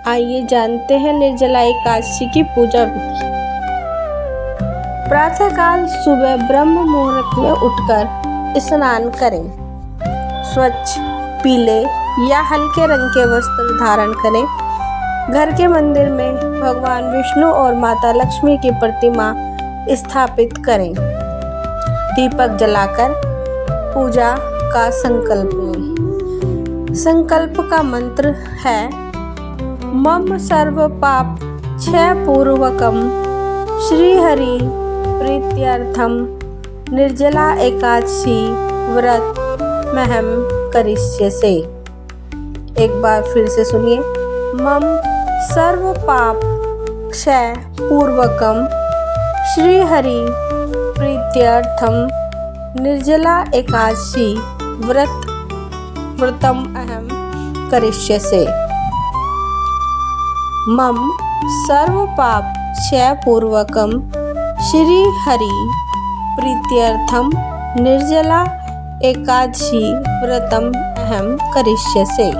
आइए जानते हैं निर्जला एकादशी की पूजा विधि। प्रातःकाल सुबह ब्रह्म मुहूर्त में उठकर स्नान करें। स्वच्छ पीले या हल्के रंग के वस्त्र धारण करें। घर के मंदिर में भगवान विष्णु और माता लक्ष्मी की प्रतिमा स्थापित करें। दीपक जलाकर पूजा का संकल्प लें। संकल्प का मंत्र है मम सर्व पाप क्षय पूर्वकम श्रीहरि प्रीत्यर्थम निर्जला एकादशी व्रत महम करिष्यसे। एक बार फिर से सुनिए। मम सर्व पाप क्षय पूर्वकम श्रीहरि प्रीत्यर्थम निर्जला एकादशी व्रतम अहम करिष्यसे। मम सर्व पाप क्षय पूर्वकम श्री हरि प्रीत्यर्थम निर्जला एकादशी व्रतम अहम करिष्यसे।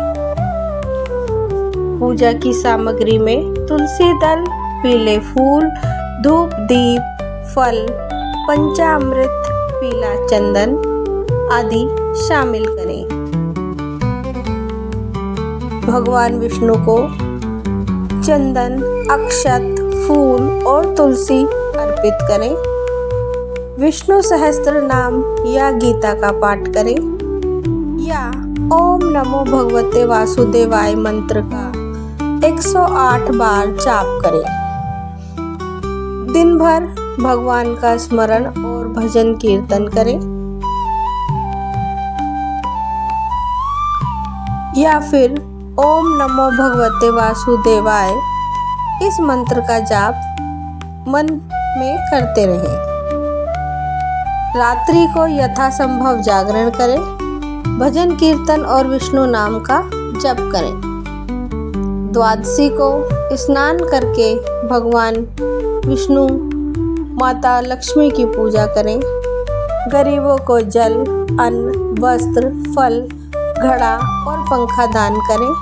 पूजा की सामग्री में तुलसी दल, पीले फूल, धूप, दीप, फल, पंचामृत, पीला चंदन आदि शामिल करें। भगवान विष्णु को चंदन, अक्षत, फूल और तुलसी अर्पित करें। विष्णु सहस्त्र नाम या गीता का पाठ करें या ओम नमो भगवते वासुदेवाय मंत्र का 108 बार जाप करें। दिन भर भगवान का स्मरण और भजन कीर्तन करें या फिर ओम नमो भगवते वासुदेवाय इस मंत्र का जाप मन में करते रहें। रात्रि को यथासंभव जागरण करें। भजन कीर्तन और विष्णु नाम का जप करें। द्वादशी को स्नान करके भगवान विष्णु, माता लक्ष्मी की पूजा करें। गरीबों को जल, अन्न, वस्त्र, फल, घड़ा और पंखा दान करें।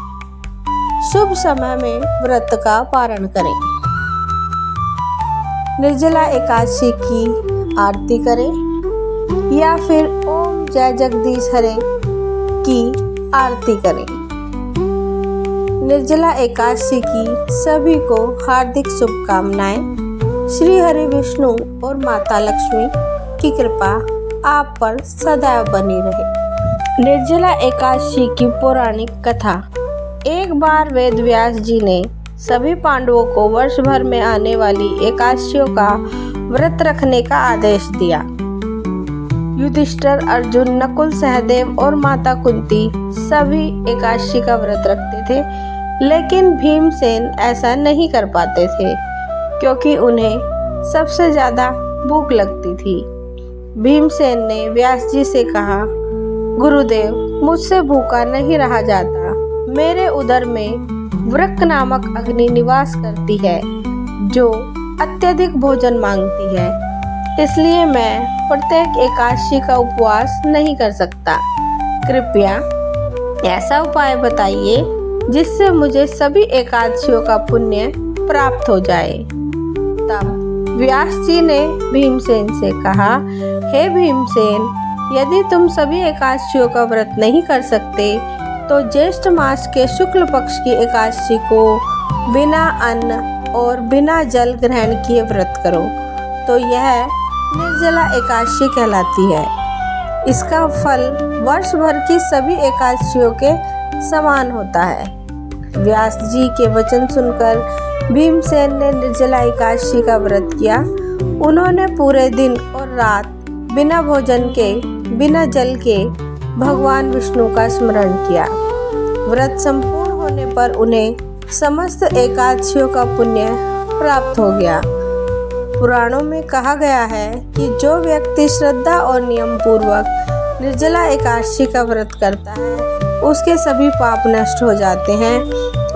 शुभ समय में व्रत का पारण करें। निर्जला एकादशी की आरती करें या फिर ओम जय जगदीश हरे की आरती करें। निर्जला एकादशी की सभी को हार्दिक शुभकामनाएं। श्री हरि विष्णु और माता लक्ष्मी की कृपा आप पर सदैव बनी रहे। निर्जला एकादशी की पौराणिक कथा। एक बार वेद व्यास जी ने सभी पांडवों को वर्ष भर में आने वाली एकादशियों का व्रत रखने का आदेश दिया। युधिष्ठिर, अर्जुन, नकुल, सहदेव और माता कुंती सभी एकादशी का व्रत रखते थे, लेकिन भीमसेन ऐसा नहीं कर पाते थे क्योंकि उन्हें सबसे ज्यादा भूख लगती थी। भीमसेन ने व्यास जी से कहा, गुरुदेव, मुझसे भूखा नहीं रहा जाता। मेरे उदर में वृक्क नामक अग्नि निवास करती है जो अत्यधिक भोजन मांगती है, इसलिए मैं प्रत्येक एकादशी का उपवास नहीं कर सकता। कृपया ऐसा उपाय बताइए जिससे मुझे सभी एकादशियों का पुण्य प्राप्त हो जाए। तब व्यास जी ने भीमसेन से कहा, हे भीमसेन, यदि तुम सभी एकादशियों का व्रत नहीं कर सकते तो ज्येष्ठ मास के शुक्ल पक्ष की एकादशी को बिना अन्न और बिना जल ग्रहण किए व्रत करो तो यह निर्जला एकादशी कहलाती है। इसका फल वर्ष भर की सभी एकादशियों के समान होता है। व्यास जी के वचन सुनकर भीमसेन ने निर्जला एकादशी का व्रत किया। उन्होंने पूरे दिन और रात बिना भोजन के, बिना जल के भगवान विष्णु का स्मरण किया। व्रत संपूर्ण होने पर उन्हें समस्त एकादशियों का पुण्य प्राप्त हो गया। पुराणों में कहा गया है कि जो व्यक्ति श्रद्धा और नियम पूर्वक निर्जला एकादशी का व्रत करता है उसके सभी पाप नष्ट हो जाते हैं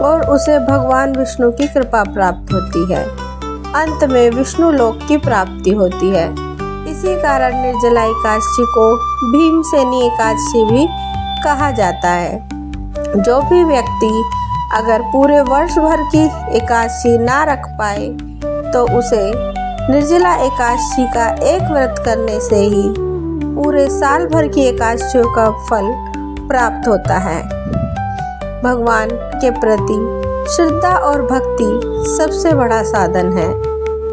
और उसे भगवान विष्णु की कृपा प्राप्त होती है। अंत में विष्णु लोक की प्राप्ति होती है। इसी कारण निर्जला एकादशी को भीमसेनी एकादशी भी कहा जाता है। जो भी व्यक्ति अगर पूरे वर्ष भर की एकादशी ना रख पाए तो उसे निर्जला एकादशी का एक व्रत करने से ही पूरे साल भर की एकादशियों का फल प्राप्त होता है। भगवान के प्रति श्रद्धा और भक्ति सबसे बड़ा साधन है।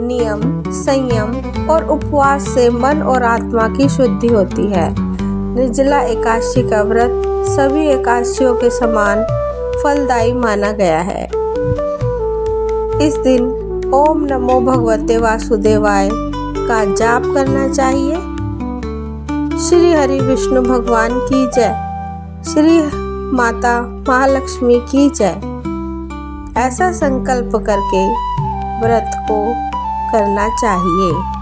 नियम, संयम और उपवास से मन और आत्मा की शुद्धि होती है। निर्जला एकादशी का व्रत सभी एकादशियों के समान फलदायी माना गया है। इस दिन ओम नमो भगवते वासुदेवाय का जाप करना चाहिए। श्री हरि विष्णु भगवान की जय। श्री माता महालक्ष्मी की जय। ऐसा संकल्प करके व्रत को करना चाहिए।